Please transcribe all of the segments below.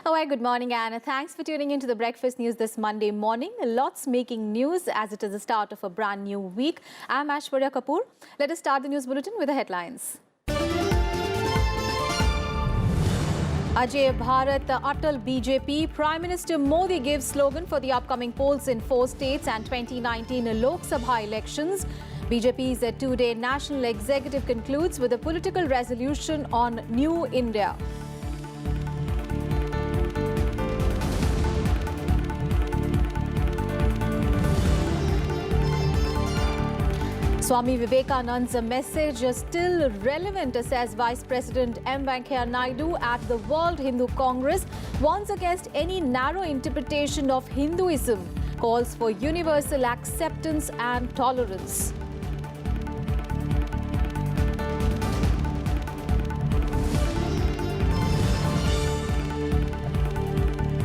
Oh, hi, good morning, Anna. Thanks for tuning into the Breakfast News this Monday morning. Lots making news as it is the start of a brand new week. I'm Aishwarya Kapoor. Let us start the news bulletin with the headlines. Ajay Bharat, Atal BJP. Prime Minister Modi gives slogan for the upcoming polls in 4 states and 2019 Lok Sabha elections. BJP's two-day national executive concludes with a political resolution on New India. Swami Vivekananda's message is still relevant, says Vice President M. Venkaiah Naidu at the World Hindu Congress, warns against any narrow interpretation of Hinduism, calls for universal acceptance and tolerance.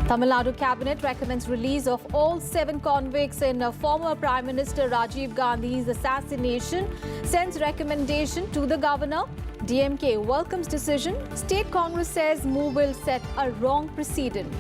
Tamil Nadu Cabinet recommends release of all 7 convicts in former Prime Minister Rajiv Gandhi's assassination, sends recommendation to the governor. DMK welcomes decision. State Congress says move will set a wrong precedent.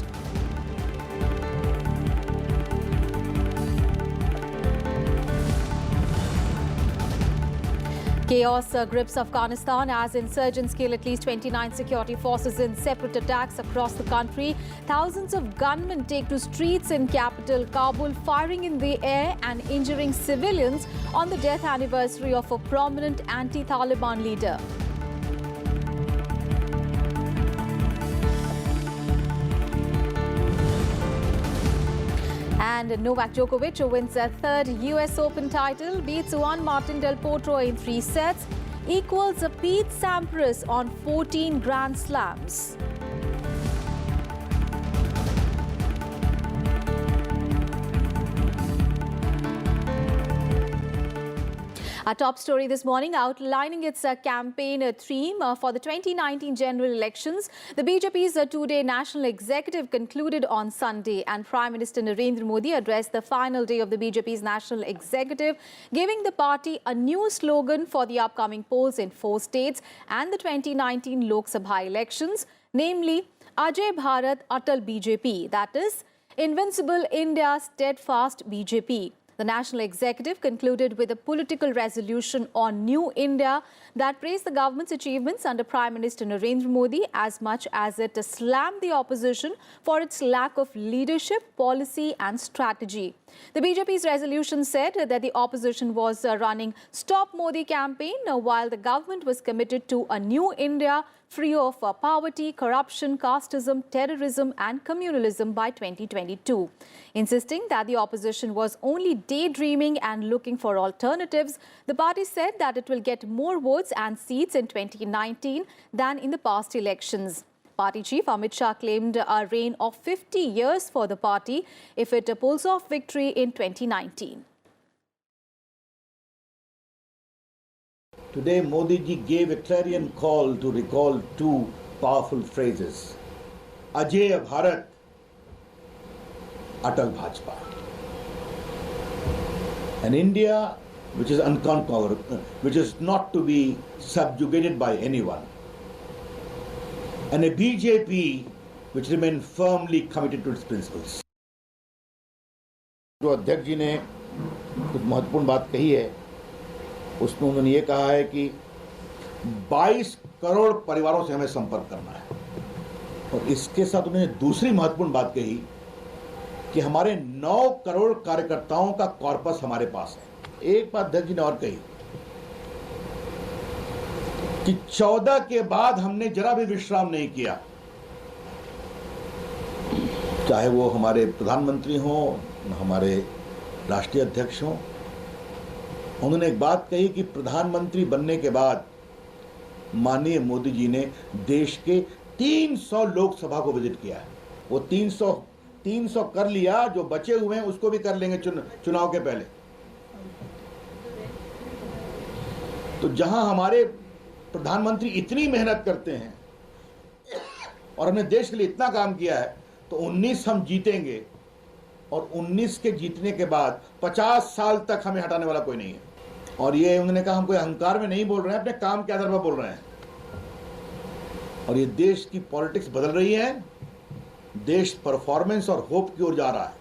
Chaos grips Afghanistan as insurgents kill at least 29 security forces in separate attacks across the country. Thousands of gunmen take to streets in capital Kabul, firing in the air and injuring civilians on the death anniversary of a prominent anti-Taliban leader. And Novak Djokovic wins a 3rd US Open title, beats Juan Martin Del Potro in 3 sets, equals Pete Sampras on 14 Grand Slams. Our top story this morning outlining its campaign theme for the 2019 general elections. The BJP's 2-day national executive concluded on Sunday, and Prime Minister Narendra Modi addressed the final day of the BJP's national executive, giving the party a new slogan for the upcoming polls in 4 states and the 2019 Lok Sabha elections, namely Ajay Bharat, Atal BJP, that is, Invincible India, Steadfast BJP. The national executive concluded with a political resolution on New India that praised the government's achievements under Prime Minister Narendra Modi as much as it slammed the opposition for its lack of leadership, policy and strategy. The BJP's resolution said that the opposition was running Stop Modi campaign while the government was committed to a new India free of poverty, corruption, casteism, terrorism and communalism by 2022. Insisting that the opposition was only daydreaming and looking for alternatives, the party said that it will get more votes and seats in 2019 than in the past elections. Party chief Amit Shah claimed a reign of 50 years for the party if it pulls off victory in 2019. Today, Modi ji gave a clarion call to recall 2 powerful phrases. Ajay Bharat, Atal Bhajpa. An India which is unconquered, which is not to be subjugated by anyone. And a BJP which remained firmly committed to its principles. जो अध्यक्ष जी ने कुछ महत्वपूर्ण बात कही है, उसमें उन्होंने ये कहा है कि 22 करोड़ परिवारों से हमें संपर्क करना है, और इसके साथ उन्होंने दूसरी महत्वपूर्ण बात कही कि हमारे 9 करोड़ कार्यकर्ताओं का कॉर्पस हमारे पास है। एक बात अध्यक्ष जी ने और कही कि 14 के बाद हमने जरा भी विश्राम नहीं किया, चाहे वो हमारे प्रधानमंत्री हों, हमारे राष्ट्रीय अध्यक्ष हों। उन्होंने एक बात कही कि प्रधानमंत्री बनने के बाद माननीय मोदी जी ने देश के 300 लोकसभा को विजिट किया है। वो 300 कर लिया, जो बचे हुए हैं उसको भी कर लेंगे चुनाव के पहले। तो जहां हमारे प्रधानमंत्री इतनी मेहनत करते हैं और हमने देश के लिए इतना काम किया है, तो 19 हम जीतेंगे, और 19 के जीतने के बाद 50 साल तक हमें हटाने वाला कोई नहीं है। और ये उन्होंने कहा हम कोई अहंकार में नहीं बोल रहे हैं, अपने काम के आधार पर बोल रहे हैं। और ये देश की पॉलिटिक्स बदल रही है, देश परफॉर्मेंस और होप की ओर जा रहा है।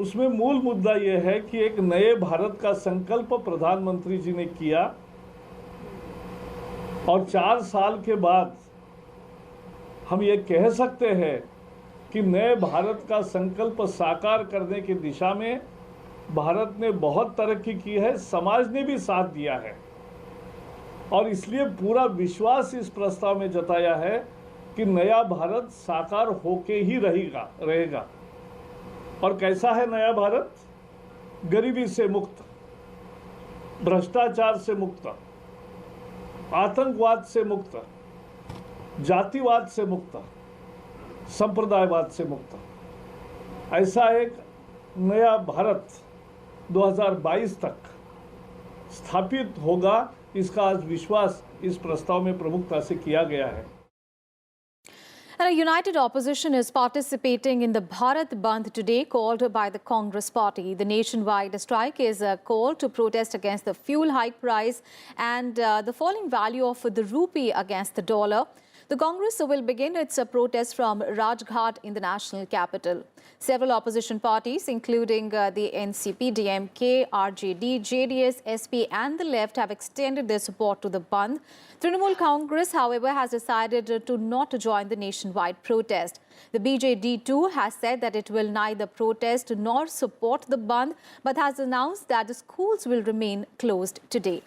उसमें मूल मुद्दा यह है कि एक नए भारत का संकल्प प्रधानमंत्री जी ने किया और 4 साल के बाद हम ये कह सकते हैं कि नए भारत का संकल्प साकार करने की दिशा में भारत ने बहुत तरक्की की है, समाज ने भी साथ दिया है और इसलिए पूरा विश्वास इस प्रस्ताव में जताया है कि नया भारत साकार होके ही रहेगा। और कैसा है नया भारत? गरीबी से मुक्त, भ्रष्टाचार से मुक्त, आतंकवाद से मुक्त, जातिवाद से मुक्त, संप्रदायवाद से मुक्त, ऐसा एक नया भारत 2022 तक स्थापित होगा, इसका आज विश्वास इस प्रस्ताव में प्रमुखता से किया गया है। And a united opposition is participating in the Bharat Bandh today, called by the Congress party. The nationwide strike is a call to protest against the fuel hike price and the falling value of the rupee against the dollar. The Congress will begin its protest from Rajghat in the national capital. Several opposition parties, including the NCP, DMK, RJD, JDS, SP and the left, have extended their support to the Bandh. Trinamool Congress, however, has decided to not join the nationwide protest. The BJD too has said that it will neither protest nor support the Bandh, but has announced that the schools will remain closed today.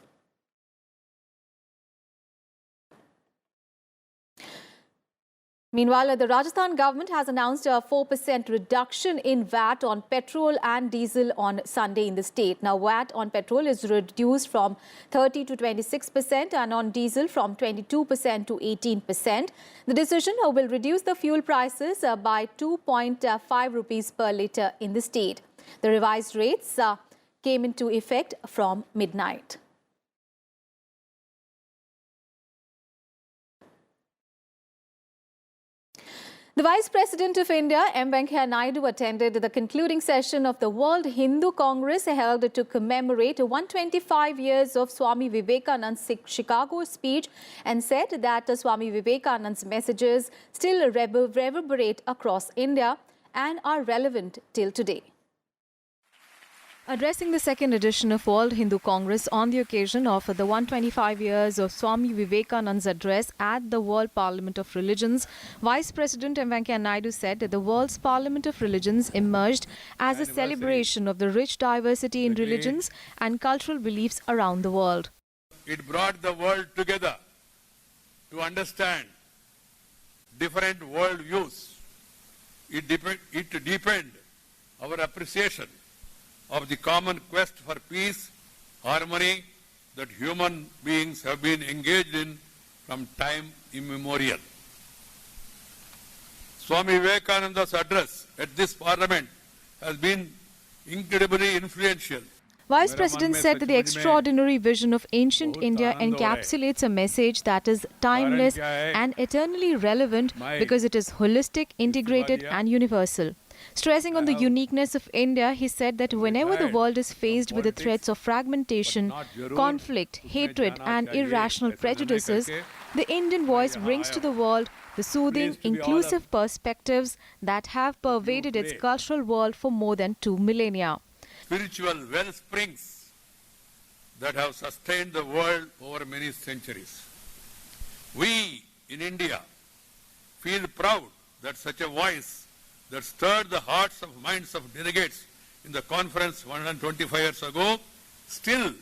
Meanwhile, the Rajasthan government has announced a 4% reduction in VAT on petrol and diesel on Sunday in the state. Now, VAT on petrol is reduced from 30 to 26% and on diesel from 22% to 18%. The decision will reduce the fuel prices by 2.5 rupees per litre in the state. The revised rates came into effect from midnight. The Vice President of India, M. Venkaiah Naidu, attended the concluding session of the World Hindu Congress held to commemorate 125 years of Swami Vivekananda's Chicago speech and said that Swami Vivekananda's messages still reverberate across India and are relevant till today. Addressing the second edition of World Hindu Congress on the occasion of the 125 years of Swami Vivekananda's address at the World Parliament of Religions, Vice President M. Venkaiah Naidu said that the World's Parliament of Religions emerged as a celebration of the rich diversity in religions and cultural beliefs around the world. It brought the world together to understand different world views. It deepened our appreciation of the common quest for peace, harmony that human beings have been engaged in from time immemorial. Swami Vivekananda's address at this parliament has been incredibly influential. Vice President said that the extraordinary vision of ancient India encapsulates a message that is timeless and eternally relevant because it is holistic, integrated and universal. Stressing on the uniqueness of India, he said that whenever the world is faced with the threats of fragmentation, conflict, hatred and irrational prejudices, the Indian voice brings to the world the soothing, inclusive perspectives that have pervaded its cultural world for more than 2 millennia. Spiritual well springs that have sustained the world over many centuries. We in India feel proud that such a voice that stirred the hearts of minds of delegates in the conference 125 years ago still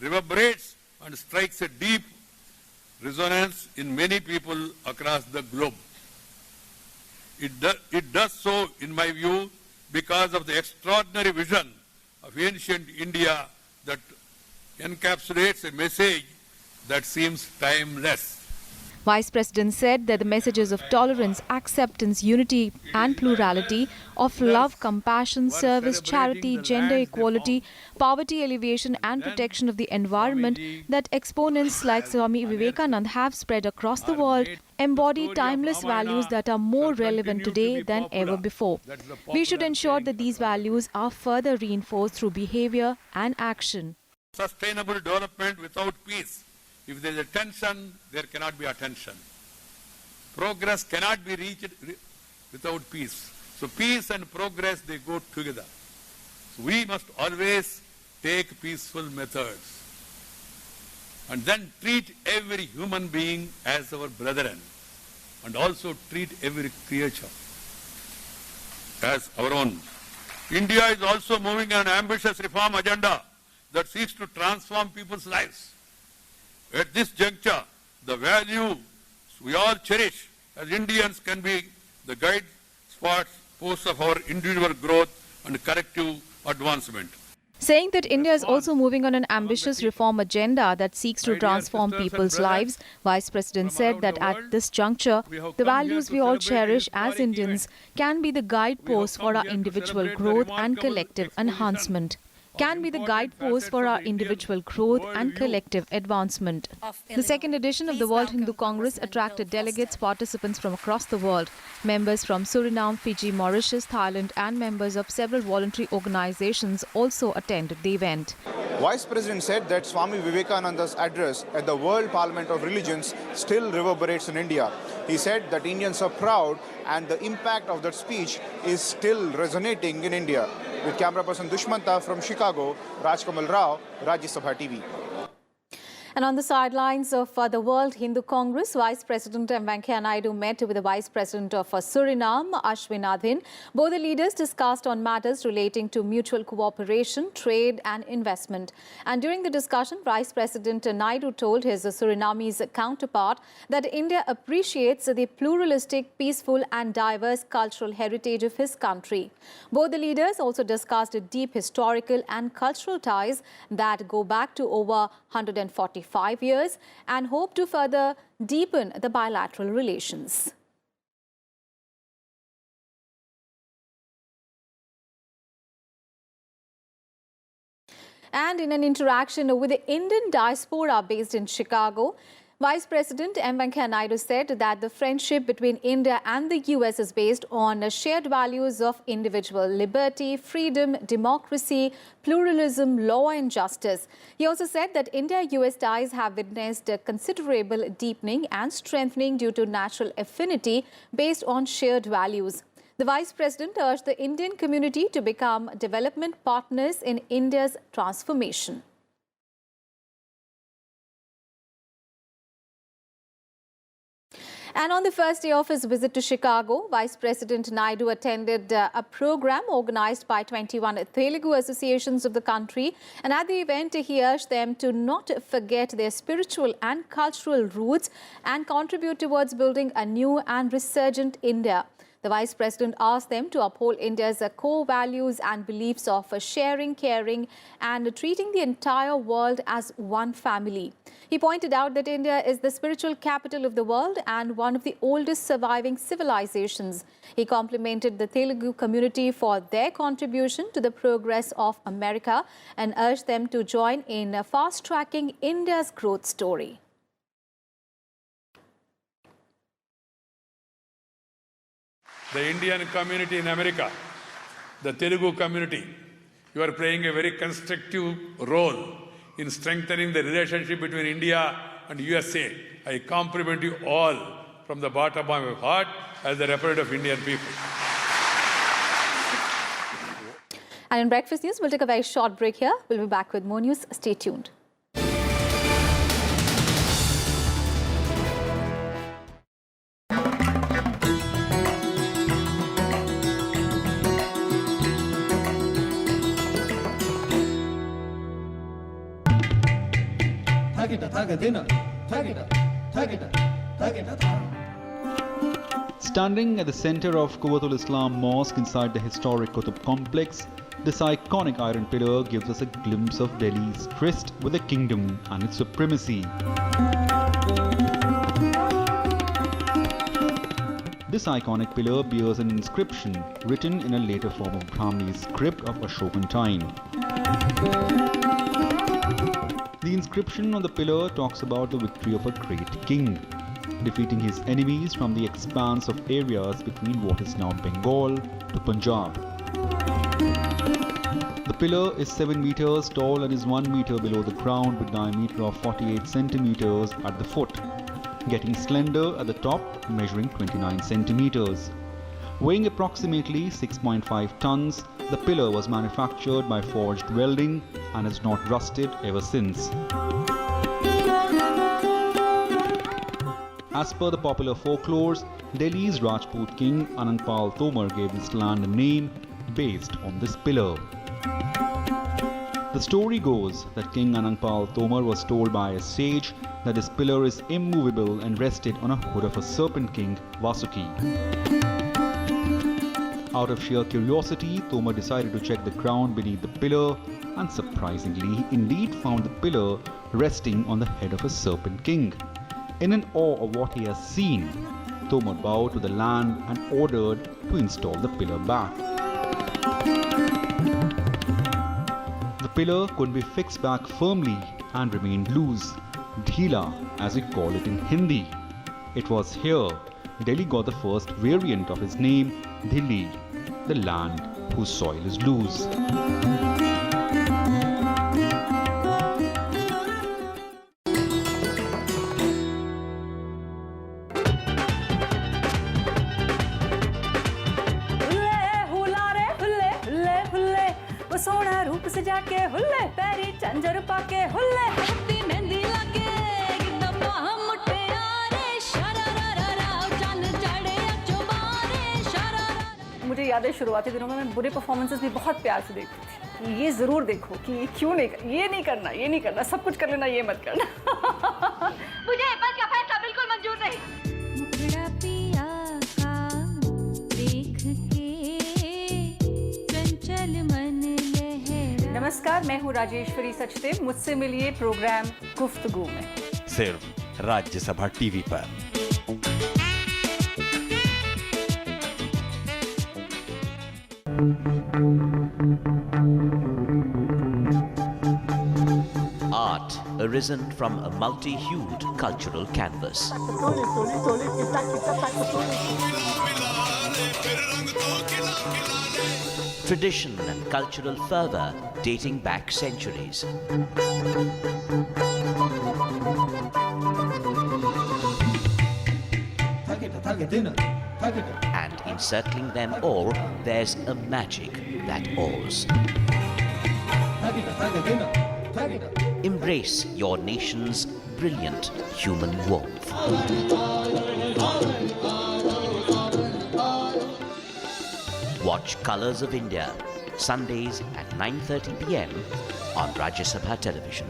reverberates and strikes a deep resonance in many people across the globe. It does so, in my view, because of the extraordinary vision of ancient India that encapsulates a message that seems timeless. Vice President said that the messages of tolerance, acceptance, unity and plurality, of love, compassion, service, charity, gender equality, poverty alleviation and protection of the environment that exponents like Swami Vivekananda have spread across the world embody timeless values that are more relevant today than ever before. We should ensure that these values are further reinforced through behavior and action. Sustainable development without peace. If there is a tension, there cannot be attention. progress cannot be reached without peace. So peace and progress, they go together. So we must always take peaceful methods and then treat every human being as our brethren and also treat every creature as our own. India is also moving on an ambitious reform agenda that seeks to transform people's lives. At this juncture, the values we all cherish as Indians can be the guide posts of our individual growth and collective advancement. Saying that India is also moving on an ambitious reform agenda that seeks to transform people's lives, Vice President said that at this juncture, the values we all cherish as Indians can be the guideposts for our individual growth and collective enhancement. The second edition of the World Hindu Congress attracted delegates, participants from across the world. Members from Suriname, Fiji, Mauritius, Thailand and members of several voluntary organizations also attended the event. Vice President said that Swami Vivekananda's address at the World Parliament of Religions still reverberates in India. He said that Indians are proud and the impact of that speech is still resonating in India. With camera person Dushmanta from Chicago, Rajkamal Rao, Rajya Sabha TV. And on the sidelines of the World Hindu Congress, Vice President M. Venkaiah Naidu met with the Vice President of Suriname, Ashwin Adhin. Both the leaders discussed on matters relating to mutual cooperation, trade and investment. And during the discussion, Vice President Naidu told his Surinamese counterpart that India appreciates the pluralistic, peaceful and diverse cultural heritage of his country. Both the leaders also discussed deep historical and cultural ties that go back to over 145 years and hope to further deepen the bilateral relations. And in an interaction with the Indian diaspora based in Chicago, Vice President M. Venkaiah Naidu said that the friendship between India and the US is based on shared values of individual liberty, freedom, democracy, pluralism, law and justice. He also said that India-US ties have witnessed a considerable deepening and strengthening due to natural affinity based on shared values. The Vice President urged the Indian community to become development partners in India's transformation. And on the first day of his visit to Chicago, Vice President Naidu attended a program organized by 21 Telugu associations of the country. And at the event, he urged them to not forget their spiritual and cultural roots and contribute towards building a new and resurgent India. The Vice President asked them to uphold India's core values and beliefs of sharing, caring and treating the entire world as one family. He pointed out that India is the spiritual capital of the world and one of the oldest surviving civilizations. He complimented the Telugu community for their contribution to the progress of America and urged them to join in fast-tracking India's growth story. The Indian community in America, the Telugu community, you are playing a very constructive role in strengthening the relationship between India and USA. I compliment you all from the bottom of my heart as the representative of Indian people. And in Breakfast News, we'll take a very short break here. We'll be back with more news. Stay tuned. Standing at the center of Quwwatul Islam Mosque inside the historic Qutub complex, this iconic iron pillar gives us a glimpse of Delhi's tryst with the kingdom and its supremacy. This iconic pillar bears an inscription written in a later form of Brahmi script of Ashokan time. The inscription on the pillar talks about the victory of a great king, defeating his enemies from the expanse of areas between what is now Bengal to Punjab. The pillar is 7 meters tall and is 1 meter below the ground with diameter of 48 centimeters at the foot. getting slender at the top, measuring 29 centimeters. Weighing approximately 6.5 tons, the pillar was manufactured by forged welding and has not rusted ever since. As per the popular folklores, Delhi's Rajput king Anandpal Tomar gave this land a name based on this pillar. The story goes that King Anandpal Tomar was told by a sage that this pillar is immovable and rested on a hood of a serpent king, Vasuki. Out of sheer curiosity, Tomar decided to check the ground beneath the pillar and surprisingly, he indeed found the pillar resting on the head of a serpent king. In an awe of what he has seen, Tomar bowed to the land and ordered to install the pillar back. The pillar could be fixed back firmly and remained loose, dhila as we call it in Hindi. It was here Delhi got the first variant of his name, Dhili, the land whose soil is loose. सोना रूप सजा के हुल्ले पैरी झंझर पाके हुल्ले हत्ती मेहंदी लगे गिद्दा मुट्टे आरे शरारारा चन चढ़े चुबारे शरारारा। मुझे याद है शुरुआती दिनों में मैं बुरे परफॉर्मेंसेस भी बहुत प्यार से देखती थी। ये जरूर देखो कि क्यों नहीं, ये नहीं करना, सब कुछ कर लेना, ये मत करना। मुझे एप्पल का फैसला बिल्कुल मंजूर नहीं। नमस्कार, मैं हूँ राजेश्वरी सचदेव। मुझसे मिलिए प्रोग्राम गुफ्तगू में, सिर्फ राज्यसभा टीवी पर। Art arisen from a multi-hued cultural canvas. Tradition and cultural fervor dating back centuries. And encircling them all, there's a magic that awes. Embrace your nation's brilliant human warmth. Watch Colors of India, Sundays at 9:30 p.m. on Rajya Sabha Television.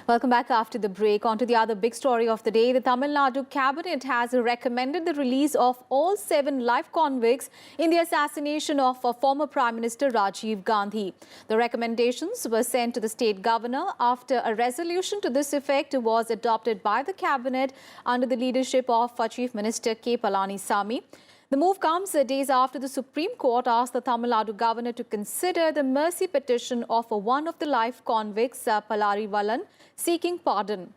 Welcome back after the break. On to the other big story of the day. The Tamil Nadu cabinet has recommended the release of all 7 life convicts in the assassination of former Prime Minister Rajiv Gandhi. The recommendations were sent to the state governor after a resolution to this effect was adopted by the cabinet under the leadership of Chief Minister K. Palanisamy. The move comes days after the Supreme Court asked the Tamil Nadu governor to consider the mercy petition of one of the life convicts, Pallarivalan, seeking pardon.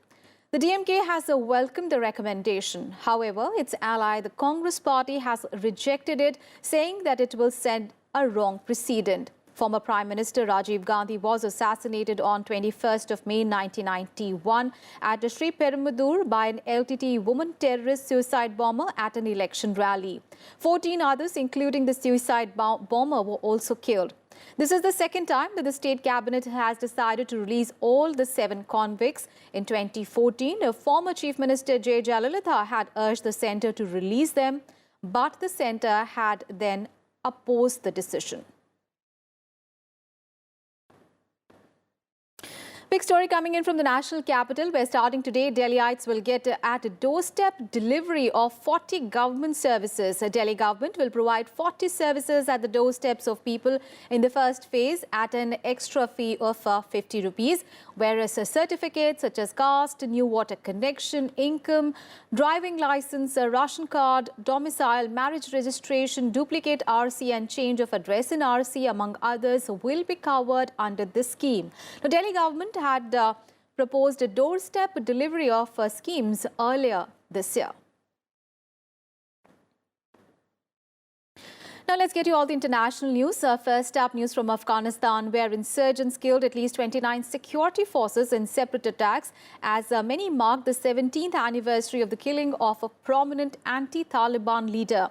The DMK has welcomed the recommendation. However, its ally, the Congress party, has rejected it, saying that it will send a wrong precedent. Former Prime Minister Rajiv Gandhi was assassinated on 21st of May 1991 at Sri Perumbudur by an LTT woman terrorist suicide bomber at an election rally. 14 others, including the suicide bomber, were also killed. This is the second time that the state cabinet has decided to release all the 7 convicts. In 2014, former Chief Minister J. Jayalalitha had urged the centre to release them, but the centre had then opposed the decision. Big story coming in from the national capital, where starting today, Delhiites will get at a doorstep delivery of 40 government services. The Delhi government will provide 40 services at the doorsteps of people in the first phase at an extra fee of 50 rupees, whereas certificates such as caste, new water connection, income, driving license, ration card, domicile, marriage registration, duplicate RC and change of address in RC, among others, will be covered under this scheme. The Delhi government had proposed a doorstep delivery of schemes earlier this year. Now let's get you all the international news. First up, news from Afghanistan, where insurgents killed at least 29 security forces in separate attacks as many mark the 17th anniversary of the killing of a prominent anti-Taliban leader.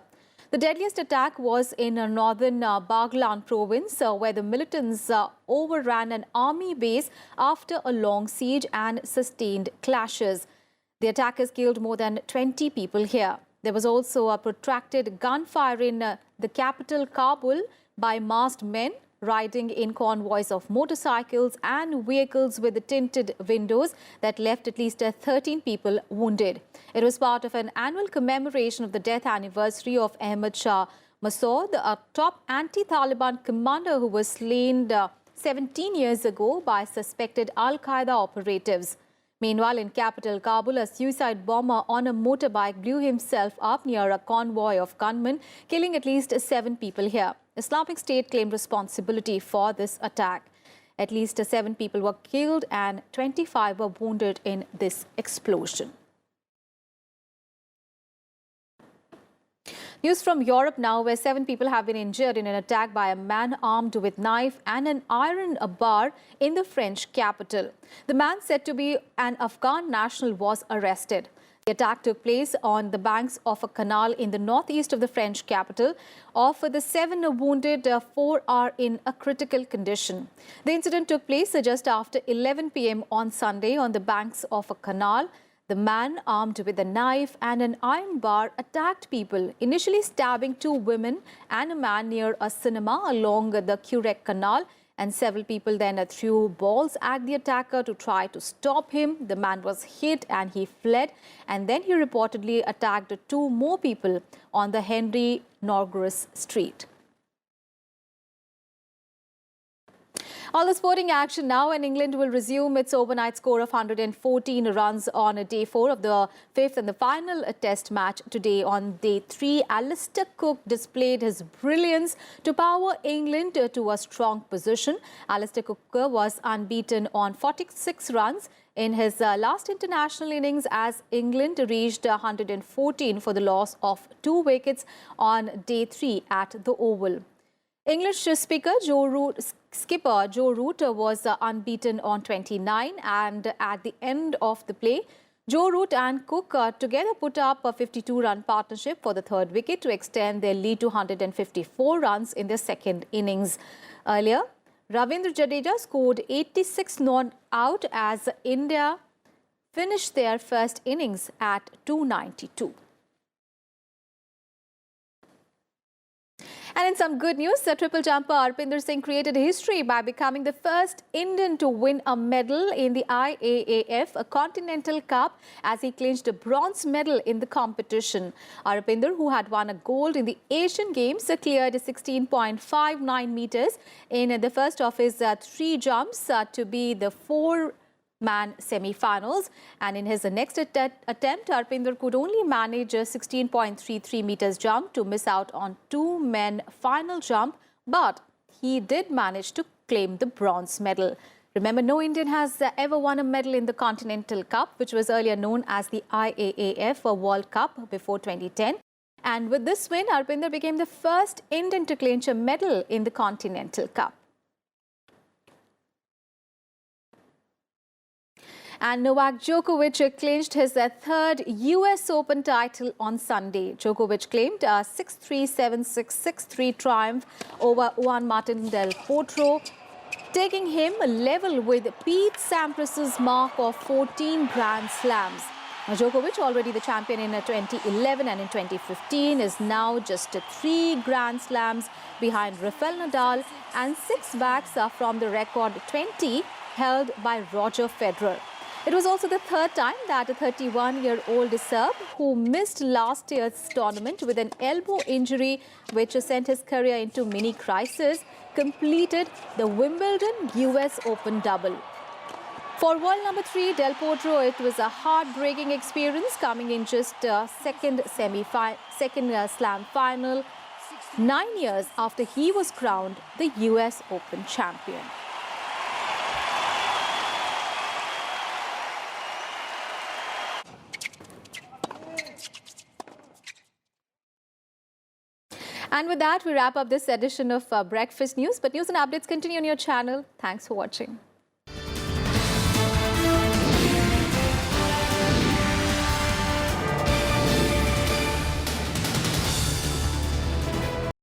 The deadliest attack was in northern Baghlan province, where the militants overran an army base after a long siege and sustained clashes. The attackers killed more than 20 people here. There was also a protracted gunfire in the capital, Kabul, by masked men riding in convoys of motorcycles and vehicles with tinted windows that left at least 13 people wounded. It was part of an annual commemoration of the death anniversary of Ahmad Shah Massoud, a top anti-Taliban commander who was slain 17 years ago by suspected Al-Qaeda operatives. Meanwhile, in capital Kabul, a suicide bomber on a motorbike blew himself up near a convoy of gunmen, killing at least 7 people here. Islamic State claimed responsibility for this attack. At least 7 people were killed and 25 were wounded in this explosion. News from Europe now, where 7 people have been injured in an attack by a man armed with knife and an iron bar in the French capital. The man, said to be an Afghan national, was arrested. The attack took place on the banks of a canal in the northeast of the French capital. Of the 7 wounded, 4 are in a critical condition. The incident took place just after 11 p.m. on Sunday on the banks of a canal. The man, armed with a knife and an iron bar, attacked people, initially stabbing 2 women and a man near a cinema along the Curec Canal, and several people then threw balls at the attacker to try to stop him. The man was hit and he fled, and then he reportedly attacked 2 more people on the Henry Norgris Street. All the sporting action now, and England will resume its overnight score of 114 runs on day 4 of the 5th and the final test match today. On day 3, Alistair Cook displayed his brilliance to power England to a strong position. Alistair Cook was unbeaten on 46 runs in his last international innings as England reached 114 for the loss of 2 wickets on day 3 at the Oval. English skipper Joe Root was unbeaten on 29, and at the end of the play, Joe Root and Cook together put up a 52-run partnership for the 3rd wicket to extend their lead to 154 runs in their 2nd innings. Earlier, Ravindra Jadeja scored 86 not out as India finished their first innings at 292. And in some good news, the triple jumper Arpinder Singh created history by becoming the first Indian to win a medal in the IAAF Continental Cup as he clinched a bronze medal in the competition. Arpinder, who had won a gold in the Asian Games, cleared 16.59 meters in the first of his 3 jumps to be the 4-man semi-finals, and in his next attempt, Arpinder could only manage a 16.33 meters jump to miss out on 2-men final jump, but he did manage to claim the bronze medal. Remember, no Indian has ever won a medal in the Continental Cup, which was earlier known as the IAAF World Cup before 2010. And with this win, Arpinder became the first Indian to clinch a medal in the Continental Cup. And Novak Djokovic clinched his 3rd US Open title on Sunday. Djokovic claimed a 6-3, 7-6, 6-3 triumph over Juan Martín del Potro, taking him level with Pete Sampras's mark of 14 Grand Slams. Now, Djokovic, already the champion in 2011 and in 2015, is now just 3 Grand Slams behind Rafael Nadal and 6 backs from the record 20 held by Roger Federer. It was also the 3rd time that a 31-year-old Serb, who missed last year's tournament with an elbow injury which sent his career into mini crisis, completed the Wimbledon US Open double. For world number 3, Del Potro, it was a heartbreaking experience, coming in just second slam final 9 years after he was crowned the US Open champion. And with that, we wrap up this edition of Breakfast News. But news and updates continue on your channel. Thanks for watching.